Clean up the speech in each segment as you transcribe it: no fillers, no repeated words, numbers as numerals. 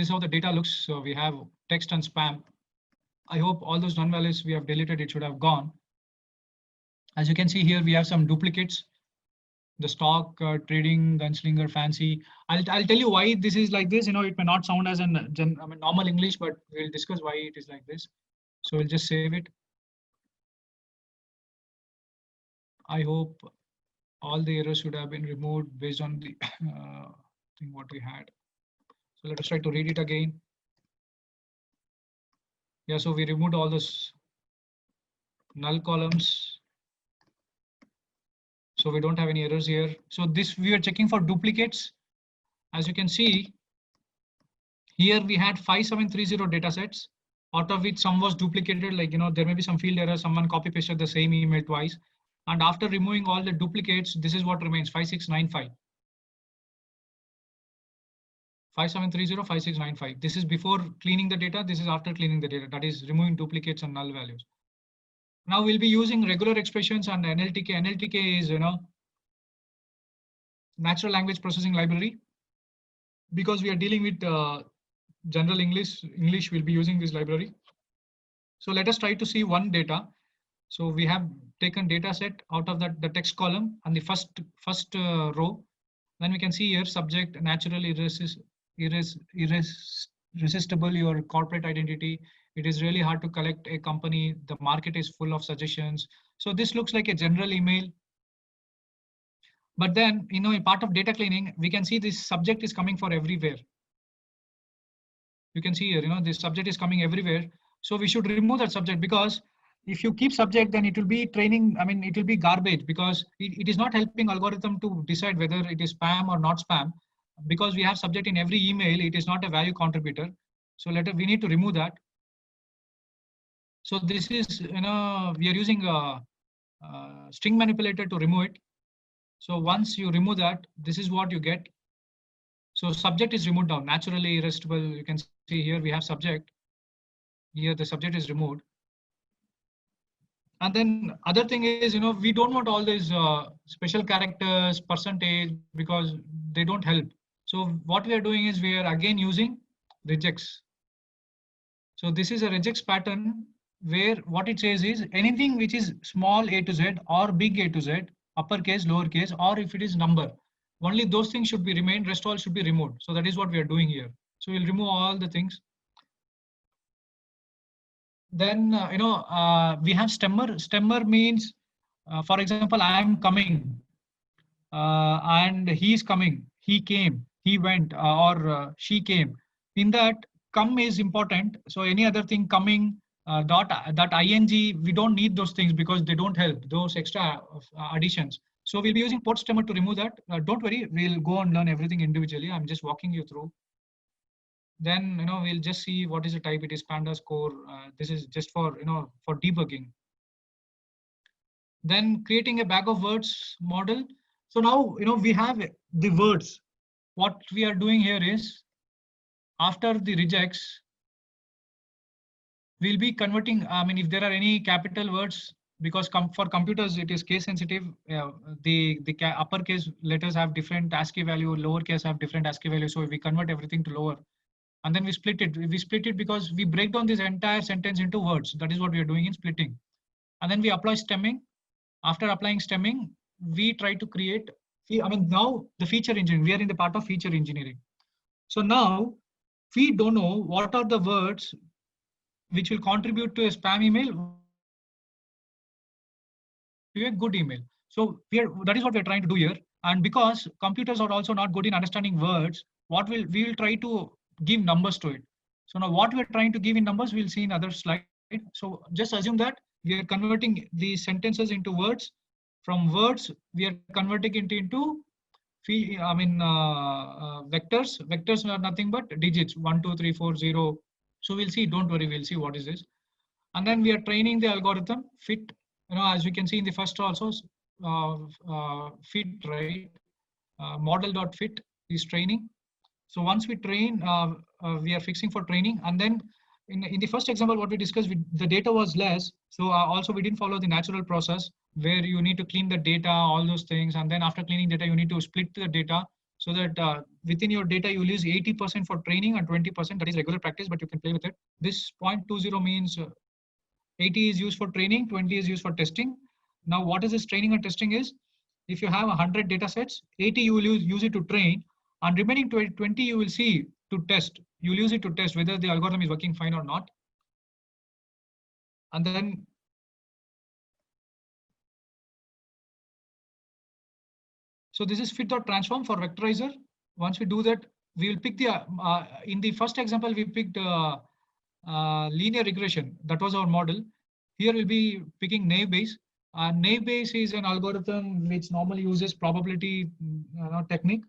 this is how the data looks. So we have text and spam. I hope all those none values we have deleted, it should have gone. As you can see here, we have some duplicates. The stock, trading, gunslinger, fancy. I'll tell you why this is like this. It may not sound as normal English, but we'll discuss why it is like this. So we'll just save it. I hope all the errors should have been removed based on the thing what we had. So let us try to read it again. Yeah, so we removed all those null columns. So we don't have any errors here. So this we are checking for duplicates. As you can see, here we had 5730 data sets, out of which some was duplicated, like, there may be some field error, someone copy pasted the same email twice. And after removing all the duplicates, this is what remains, 5695. 5730, 5695. This is before cleaning the data. This is after cleaning the data. That is removing duplicates and null values. Now we'll be using regular expressions and NLTK. NLTK is, natural language processing library. Because we are dealing with general English, we'll be using this library. So let us try to see one data. So we have taken data set out of that, the text column and the first row. Then we can see here subject, natural, irresistible, your corporate identity. It is really hard to collect a company. The market is full of suggestions. So this looks like a general email. But then, in part of data cleaning, we can see this subject is coming for everywhere. You can see here, this subject is coming everywhere. So we should remove that subject, because if you keep subject, then it will be training. it will be garbage, because it is not helping algorithm to decide whether it is spam or not spam. Because we have subject in every email, it is not a value contributor. So we need to remove that. So this is, we are using a string manipulator to remove it. So once you remove that, this is what you get. So subject is removed now, naturally irresistible. You can see here we have subject. Here the subject is removed. And then other thing is, we don't want all these special characters, percentage, because they don't help. So what we are doing is we are again using regex. So this is a regex pattern where what it says is anything which is small a to z or big a to z, uppercase, lowercase, or if it is number, only those things should be remained, rest all should be removed. So that is what we are doing here. So we'll remove all the things. Then, we have stemmer. Stemmer means, for example, I am coming and he is coming, he came, he went, or she came. In that, come is important. So any other thing coming, that ing, we don't need those things because they don't help, those extra additions. So we'll be using port stemmer to remove that. Don't worry, we'll go and learn everything individually. I'm just walking you through. Then, we'll just see what is the type. It is pandas core. This is just for, for debugging. Then creating a bag of words model. So now, we have the words. What we are doing here is, after the regex, we'll be converting, if there are any capital words, because for computers, it is case sensitive. The uppercase letters have different ASCII value, lowercase have different ASCII value. So we convert everything to lower. And then we split it. We split it because we break down this entire sentence into words. That is what we are doing in splitting. And then we apply stemming. After applying stemming, we try to create, now the feature engineering, we are in the part of feature engineering. So now we don't know what are the words which will contribute to a spam email, to a good email. So that is what we're trying to do here. And because computers are also not good in understanding words, we will try to give numbers to it. So now what we're trying to give in numbers, we'll see in other slide. So just assume that we are converting these sentences into words. From words, we are converting it into vectors. Vectors are nothing but digits, 1, 2, 3, 4, 0. So we'll see, don't worry, we'll see what is this. And then we are training the algorithm fit. As we can see in the first also, fit, right? Model.fit is training. So once we train, we are fixing for training. And then in the first example, what we discussed, the data was less. So also we didn't follow the natural process where you need to clean the data, all those things. And then after cleaning data, you need to split the data. so that within your data, you'll use 80% for training and 20% that is regular practice, but you can play with it. This 0.20 means 80 is used for training, 20 is used for testing. Now, what is this training and testing is? If you have 100 data sets, 80 you will use it to train, and remaining 20 you will see to test. You'll use it to test whether the algorithm is working fine or not. And then so this is fit.transform for vectorizer. Once we do that, we will pick the, in the first example, we picked linear regression. That was our model. Here we'll be picking naive Bayes. Naive Bayes is an algorithm which normally uses probability technique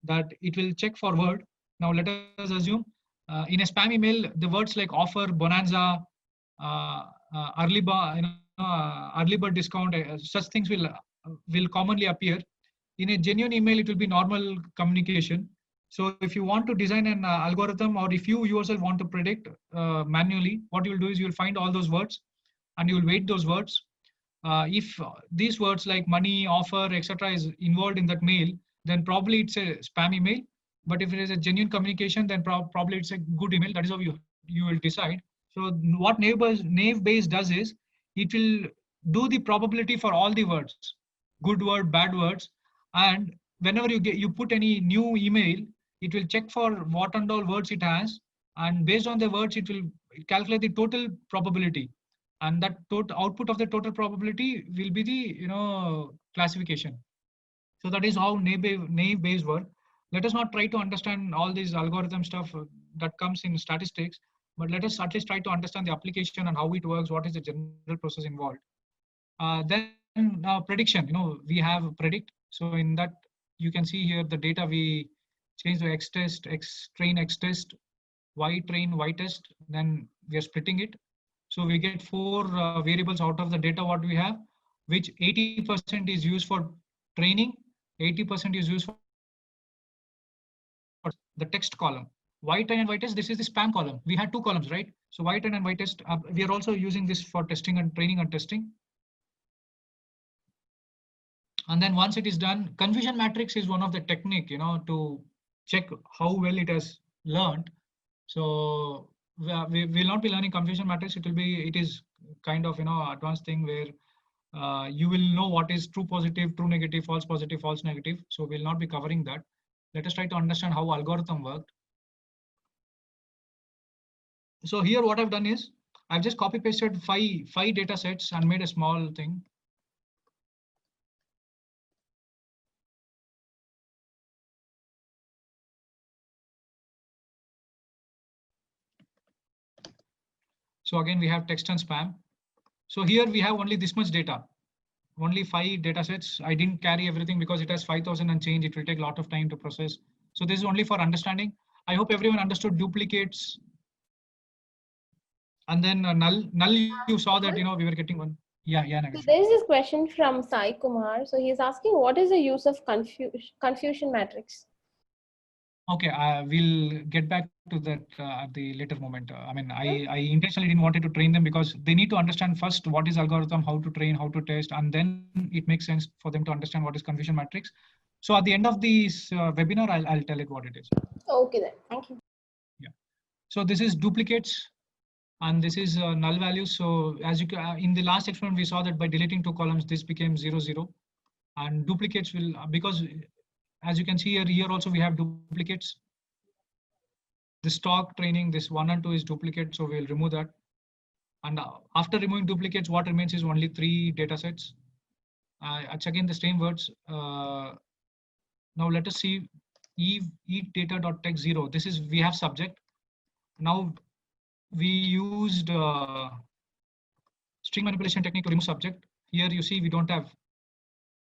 that it will check for word. Now let us assume in a spam email, the words like offer, bonanza, early bird discount, such things will commonly appear. In a genuine email, it will be normal communication. So if you want to design an algorithm, or if you yourself want to predict manually, what you'll do is you'll find all those words and you'll weight those words. If these words like money, offer, etc. is involved in that mail, then probably it's a spam email. But if it is a genuine communication, then probably it's a good email. That is how you will decide. So what naive Bayes does is it will do the probability for all the words, good word, bad words. And whenever you put any new email, it will check for what and all words it has. And based on the words, it will calculate the total probability. And that total output of the total probability will be the classification. So that is how naive Bayes work. Let us not try to understand all these algorithm stuff that comes in statistics, but let us at least try to understand the application and how it works, what is the general process involved. Then prediction, we have predict. So in that, you can see here the data we change to X test, X train, X test, Y train, Y test, then we are splitting it. So we get 4 variables out of the data what we have, which 80% is used for training, 80% is used for the text column. Y train and Y test, this is the spam column. We had 2 columns, right? So Y train and Y test, we are also using this for testing and training and testing. And then once it is done, confusion matrix is one of the technique, to check how well it has learned. So we will not be learning confusion matrix. It is kind of, advanced thing where you will know what is true positive, true negative, false positive, false negative. So we'll not be covering that. Let us try to understand how algorithm worked. So here what I've done is I've just copy pasted five data sets and made a small thing. So again, we have text and spam. So here we have only this much data, only 5 data sets. I didn't carry everything because it has 5,000 and change. It will take a lot of time to process. So this is only for understanding. I hope everyone understood duplicates. And then null, you saw that, we were getting one. Yeah. So there is this question from Sai Kumar. So he's asking, what is the use of confusion matrix? Okay, we'll get back to that at the later moment. I intentionally didn't want to train them because they need to understand first what is algorithm, how to train, how to test, and then it makes sense for them to understand what is confusion matrix. So at the end of this webinar, I'll tell it what it is. Okay then, thank you. Yeah. So this is duplicates, and this is null values. So as you in the last experiment, we saw that by deleting 2 columns, this became 0, 0, and duplicates will because. As you can see here also we have duplicates. The stock training, this 1 and 2 is duplicate, so we'll remove that. And after removing duplicates, what remains is only 3 data sets. It's again the same words. Now let us see eat data.text 0. This is, we have subject. Now we used string manipulation technique to remove subject. Here you see we don't have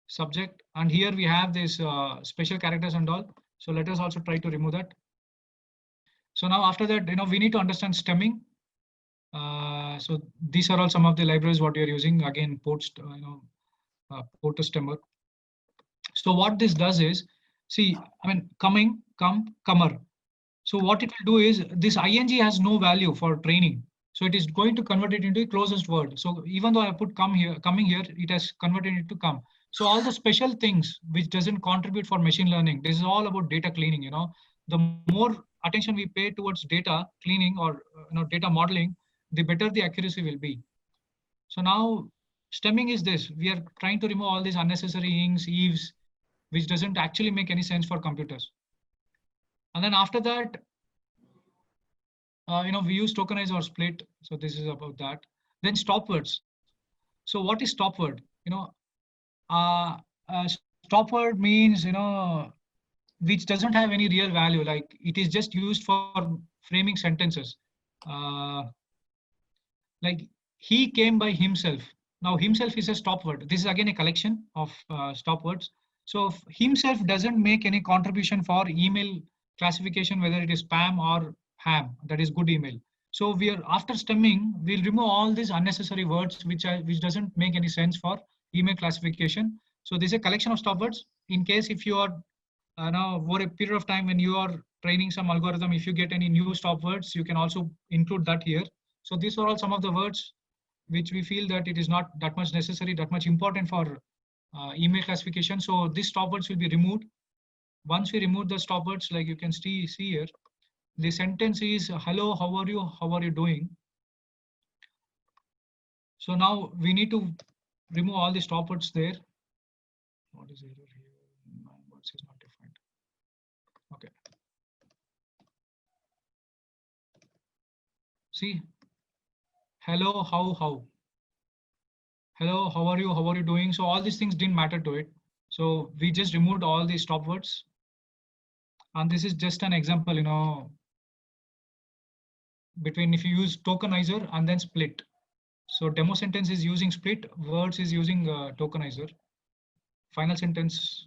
subject, and here we have this special characters and all. So let us also try to remove that. So now after that, we need to understand stemming. So these are all some of the libraries what we are using. Again, post to stemmer. So what this does is, see, coming, come, comer. So what it will do is this ing has no value for training. So it is going to convert it into the closest word. So even though I put come here, coming here, it has converted it to come. So all the special things which doesn't contribute for machine learning, this is all about data cleaning. The more attention we pay towards data cleaning or data modeling, the better the accuracy will be. So now stemming is this: we are trying to remove all these unnecessary ings, eves, which doesn't actually make any sense for computers. And then after that, we use tokenize or split. So this is about that. Then stop words. So what is stop word? Uh, Stop word means, which doesn't have any real value. Like it is just used for framing sentences. Uh, like he came by himself. Now himself is a stop word. This is again a collection of stop words. So himself doesn't make any contribution for email classification, whether it is spam or ham, that is good email. So we are after stemming, we'll remove all these unnecessary words which doesn't make any sense for email classification. So this is a collection of stop words. In case if you are now over a period of time when you are training some algorithm, if you get any new stop words, you can also include that here. So these are all some of the words which we feel that it is not that much necessary, that much important for email classification. So these stop words will be removed. Once we remove the stop words, like you can see here, the sentence is hello, how are you? How are you doing? So now we need to remove all the stop words there. What is error here? Words is not defined. Okay. See, hello, how? Hello, how are you? How are you doing? So all these things didn't matter to it. So we just removed all these stop words. And this is just an example, between if you use tokenizer and then split. So demo sentence is using split, words is using tokenizer. Final sentence,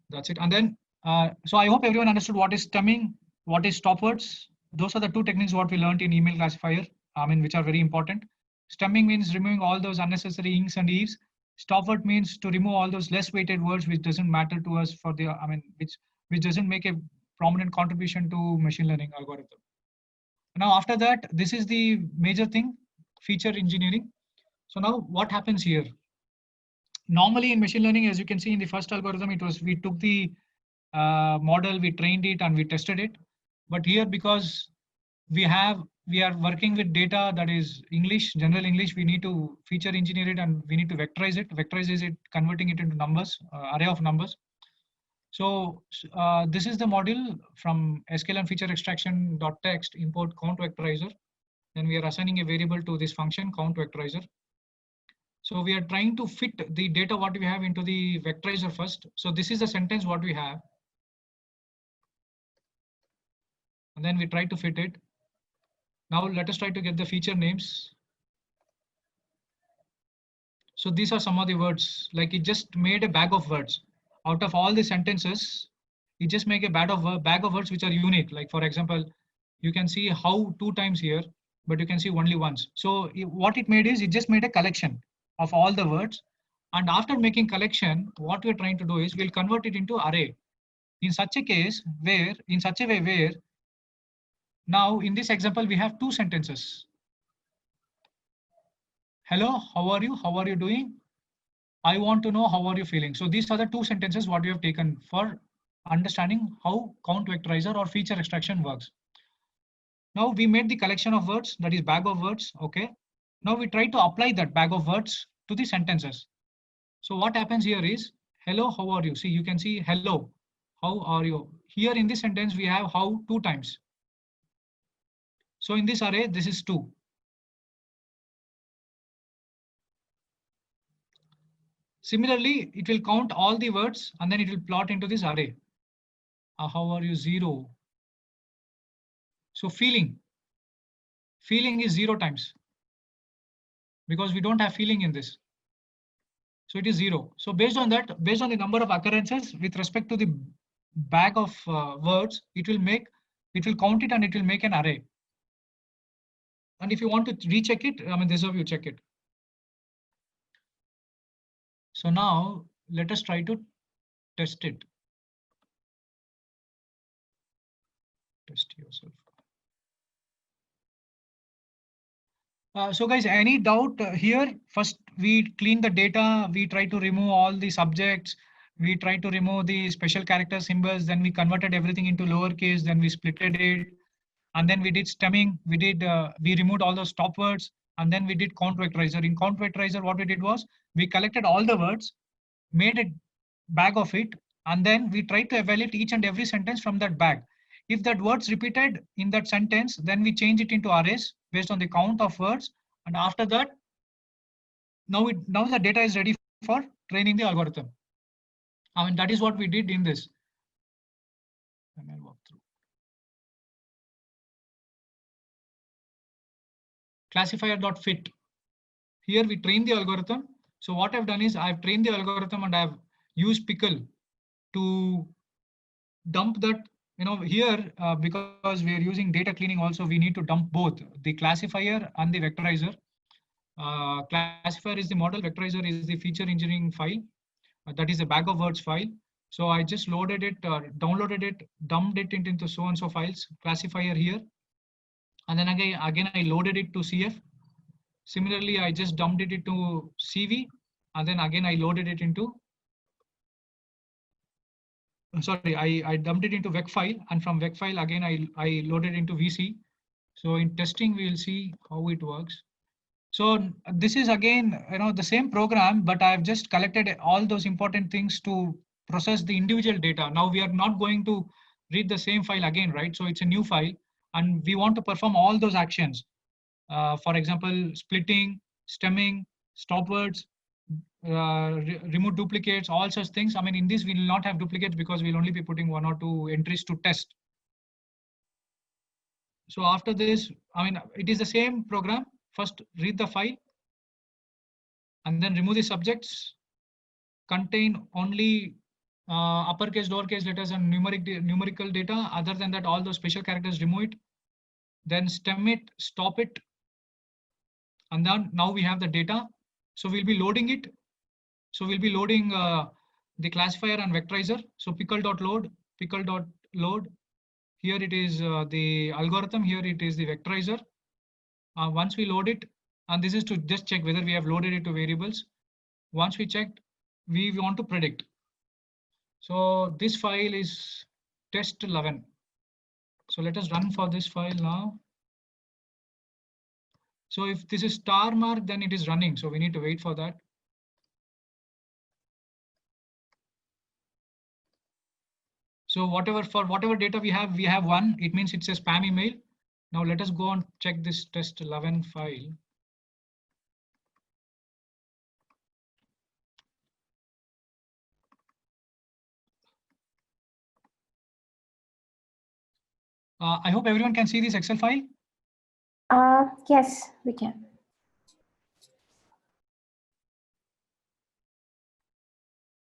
that's it. And then, so I hope everyone understood what is stemming, what is stop words. Those are the two techniques what we learned in email classifier, which are very important. Stemming means removing all those unnecessary ings and eves. Stop word means to remove all those less weighted words which doesn't matter to us for the, which doesn't make a prominent contribution to machine learning algorithm. Now after that, this is the major thing, feature engineering. So now what happens here? Normally in machine learning, as you can see in the first algorithm, it was we took the model, we trained it and we tested it. But here, because we are working with data that is English, general English, we need to feature engineer it and we need to vectorize it. Vectorize is it converting it into numbers, array of numbers. So this is the module from sklearn feature extraction dot text import count vectorizer. Then we are assigning a variable to this function count vectorizer. So we are trying to fit the data what we have into the vectorizer first. So this is the sentence what we have. And then we try to fit it. Now let us try to get the feature names. So these are some of the words, like it just made a bag of words. Out of all the sentences, it just make a bag of words which are unique. Like for example, you can see how 2 times here, but you can see only once. So what it made is it just made a collection of all the words. And after making collection, what we're trying to do is we'll convert it into array. In such a case where, in such a way where, now in this example, we have 2 sentences. Hello, how are you? How are you doing? I want to know how are you feeling. So these are the 2 sentences what we have taken for understanding how count vectorizer or feature extraction works. Now we made the collection of words, that is bag of words. Okay. Now we try to apply that bag of words to the sentences. So what happens here is, hello, how are you? See, you can see hello, how are you? Here in this sentence, we have how 2 times. So in this array, this is 2. Similarly, it will count all the words and then it will plot into this array. How are you? 0. So feeling is 0 times because we don't have feeling in this. So it is 0. So based on that, based on the number of occurrences with respect to the bag of words, it will count it and it will make an array. And if you want to recheck it, this is how you check it. So now let us try to test it. Test yourself. So guys, any doubt here? First, we clean the data. We try to remove all the subjects. We try to remove the special character symbols. Then we converted everything into lowercase. Then we splitted it, and then we did stemming. We removed all those stop words, and then we did count vectorizer. In count vectorizer, what we did was we collected all the words, made a bag of it, and then we tried to evaluate each and every sentence from that bag. If that word's repeated in that sentence, then we change it into arrays based on the count of words. And after that, now the data is ready for training the algorithm. I mean, that is what we did in this. And I'll walk through. Classifier.fit. Here we train the algorithm. So what I've done is I've trained the algorithm and I've used Pickle to dump that. Here, because we are using data cleaning also, we need to dump both the classifier and the vectorizer. Classifier is the model, vectorizer is the feature engineering file. That is a bag of words file. So I just loaded it, downloaded it, dumped it into so and so files, classifier here. And then again, I loaded it to CF. Similarly, I just dumped it into CV. And then again, I loaded it into, sorry, I dumped it into vec file. And from vec file, again, I loaded into VC. So in testing, we'll see how it works. So this is again, the same program, but I've just collected all those important things to process the individual data. Now we are not going to read the same file again, right? So it's a new file and we want to perform all those actions. For example, splitting, stemming, stop words, remove duplicates, all such things. I mean, in this, we will not have duplicates because we'll only be putting 1 or 2 entries to test. So after this, I mean, it is the same program. First, read the file and then remove the subjects, contain only uppercase, lowercase letters and numerical data. Other than that, all those special characters, remove it. Then stem it, stop it. And then now we have the data. So we'll be loading it. So we'll be loading the classifier and vectorizer. So pickle.load, pickle.load. Here it is the algorithm. Here it is the vectorizer. Once we load it, and this is to just check whether we have loaded it to variables. Once we checked, we want to predict. So this file is test11. So let us run for this file now. So if this is star mark, then it is running. So we need to wait for that. So for whatever data we have 1. It means it's a spam email. Now let us go and check this test11 file. I hope everyone can see this Excel file. Yes, we can.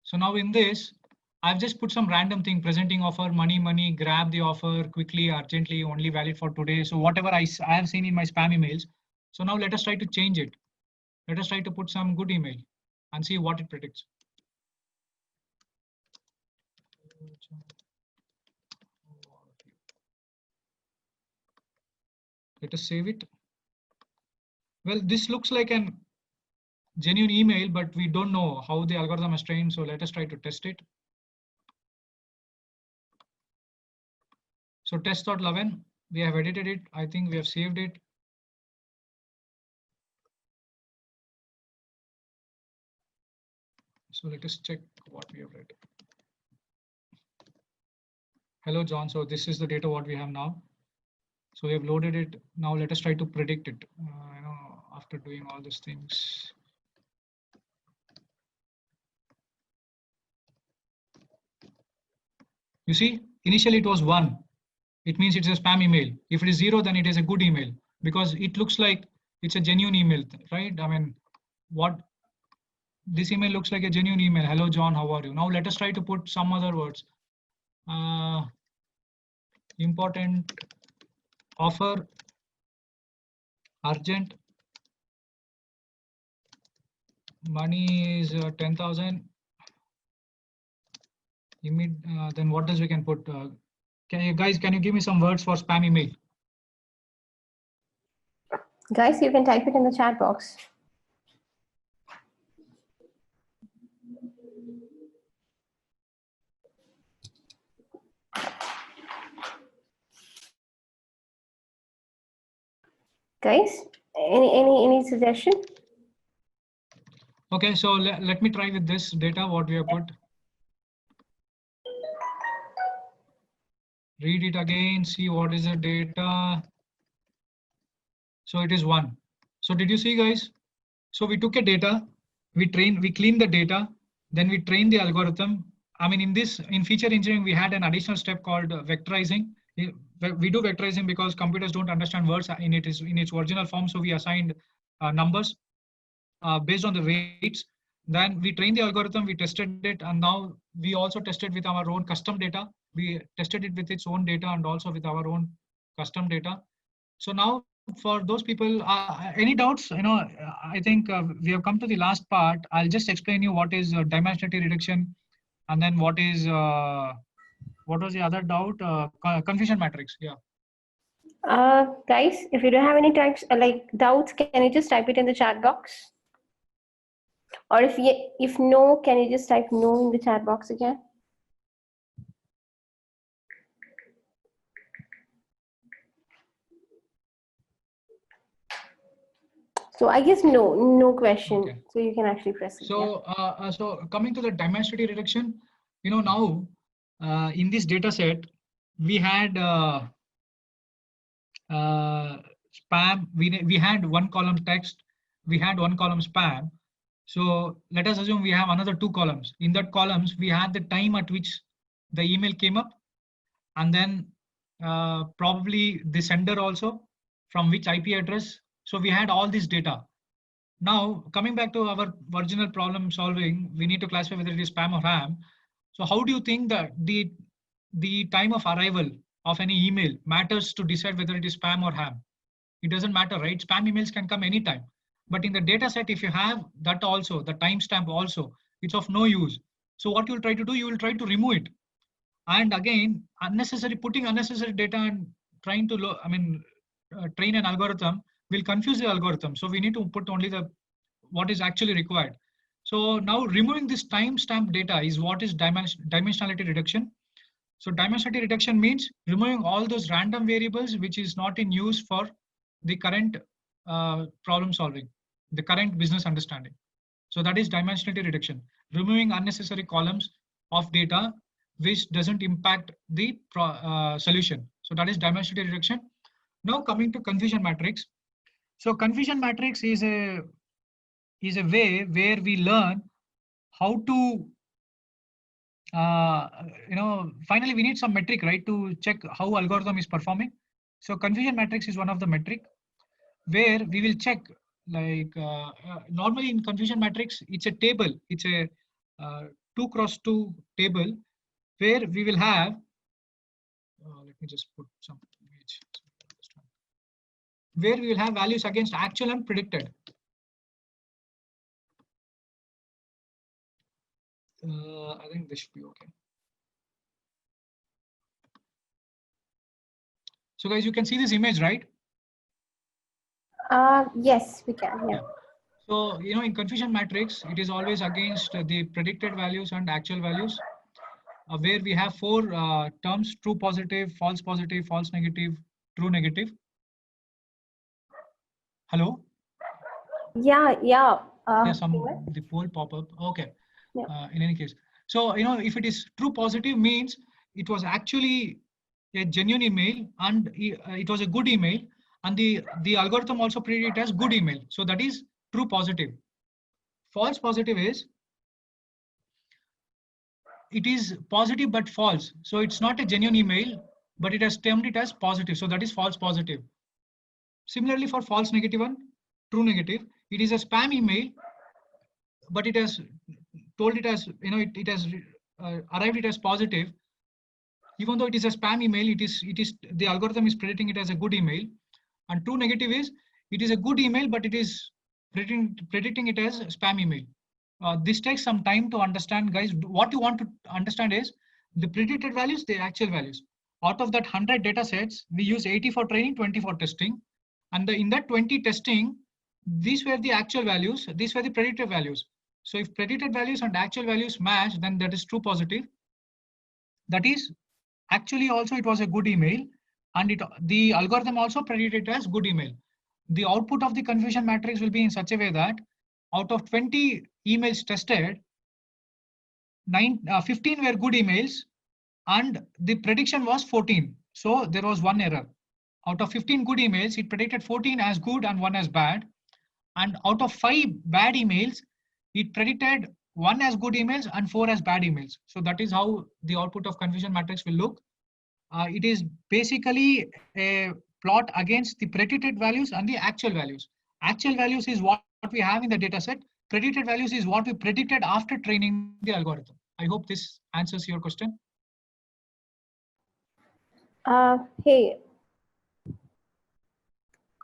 So now in this, I've just put some random thing, presenting offer, money, grab the offer quickly, urgently, only valid for today. So whatever I have seen in my spam emails. So now let us try to change it. Let us try to put some good email and see what it predicts. Let us save it. Well, this looks like an genuine email, but we don't know how the algorithm is trained. So let us try to test it. So test.11, we have edited it. I think we have saved it. So let us check what we have read. Hello, John. So this is the data what we have now. So we have loaded it. Now let us try to predict it. After doing all these things. You see, initially it was 1. It means it's a spam email. If it is 0, then it is a good email because it looks like it's a genuine email, right? I mean, this email looks like a genuine email. Hello, John, how are you? Now let us try to put some other words. Important offer, urgent, money is 10,000. Then what else we can put? Can you give me some words for spam email? Guys, you can type it in the chat box. Guys, any suggestion? Okay, so let me try with this data, what we have put. Read it again, see what is the data. So it is 1. So did you see, guys? So we took a data, we cleaned the data, then we trained the algorithm. I mean, in feature engineering, we had an additional step called vectorizing. We do vectorizing because computers don't understand words in its original form. So we assigned numbers based on the weights. Then we trained the algorithm, we tested it, and now we also tested with our own custom data. We tested it with its own data and also with our own custom data. So now for those people, any doubts? I think we have come to the last part. I'll just explain you what is dimensionality reduction, and then what was the other doubt? Confusion matrix. Yeah. Guys, if you don't have any types doubts, can you just type it in the chat box? Or if no, can you just type no in the chat box again? So I guess no question. Okay. So you can actually press it. So so coming to the dimensionality reduction, now in this data set we had spam. We had one column text, we had one column spam. So let us assume we have another 2 columns. In that columns we had the time at which the email came up, and then probably the sender also, from which IP address. So we had all this data. Now, coming back to our original problem solving, we need to classify whether it is spam or ham. So how do you think that the time of arrival of any email matters to decide whether it is spam or ham? It doesn't matter, right? Spam emails can come anytime. But in the data set, if you have that also, the timestamp also, it's of no use. So what you'll try to do, you will try to remove it. And again, putting unnecessary data and trying to, train an algorithm will confuse the algorithm. So we need to put only what is actually required. So now removing this timestamp data is what is dimensionality reduction. So dimensionality reduction means removing all those random variables which is not in use for the current problem solving, the current business understanding. So that is dimensionality reduction, removing unnecessary columns of data which doesn't impact the solution. So that is dimensionality reduction. Now coming to confusion matrix. So confusion matrix is a way where we learn how to finally we need some metric, right, to check how algorithm is performing. So confusion matrix is one of the metric where we will check, like normally in confusion matrix it's a table, it's a 2x2 table where we will have let me just put some image, where we will have values against actual and predicted. I think this should be okay. So guys, you can see this image, right? Yes, we can. Yeah. So in confusion matrix, it is always against the predicted values and actual values, where we have 4 terms: true positive, false negative, true negative. Hello? Yeah. Yeah, the poll pop up. Okay. Yeah. In any case, so if it is true positive, means it was actually a genuine email and it was a good email, and the algorithm also predicted it as good email. So that is true positive. False positive is it is positive but false. So it's not a genuine email, but it has termed it as positive. So that is false positive. Similarly, for false negative and true negative, it is a spam email, but it has told it as, it has arrived it as positive. Even though it is a spam email, it is the algorithm is predicting it as a good email. And true negative is it is a good email, but it is predicting it as spam email. This takes some time to understand, guys. What you want to understand is the predicted values, the actual values. Out of that 100 data sets, we use 80 for training, 20 for testing. And in that 20 testing, these were the actual values, these were the predicted values. So if predicted values and actual values match, then that is true positive. That is, actually also it was a good email, and the algorithm also predicted it as good email. The output of the confusion matrix will be in such a way that out of 20 emails tested, 15 were good emails, and the prediction was 14. So there was one error. Out of 15 good emails, it predicted 14 as good and 1 as bad. And out of 5 bad emails, it predicted 1 as good emails and 4 as bad emails. So that is how the output of confusion matrix will look. It is basically a plot against the predicted values and the actual values. Actual values is what we have in the data set. Predicted values is what we predicted after training the algorithm. I hope this answers your question. Hey,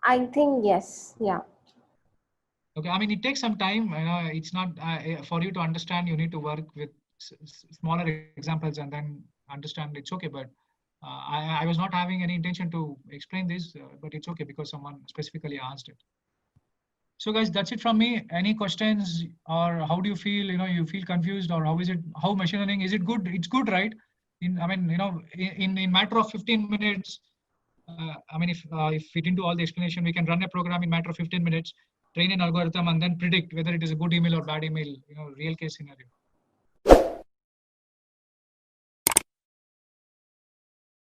I think yes. Yeah. Okay, I mean, it takes some time. It's not for you to understand. You need to work with smaller examples and then understand. It's okay, but I was not having any intention to explain this, but it's okay because someone specifically asked it. So guys, that's it from me. Any questions, or how do you feel? You feel confused, or how is it? How machine learning is it good? It's good, right? In matter of 15 minutes. If we didn't do all the explanation, we can run a program in matter of 15 minutes, train an algorithm, and then predict whether it is a good email or bad email. Real case scenario.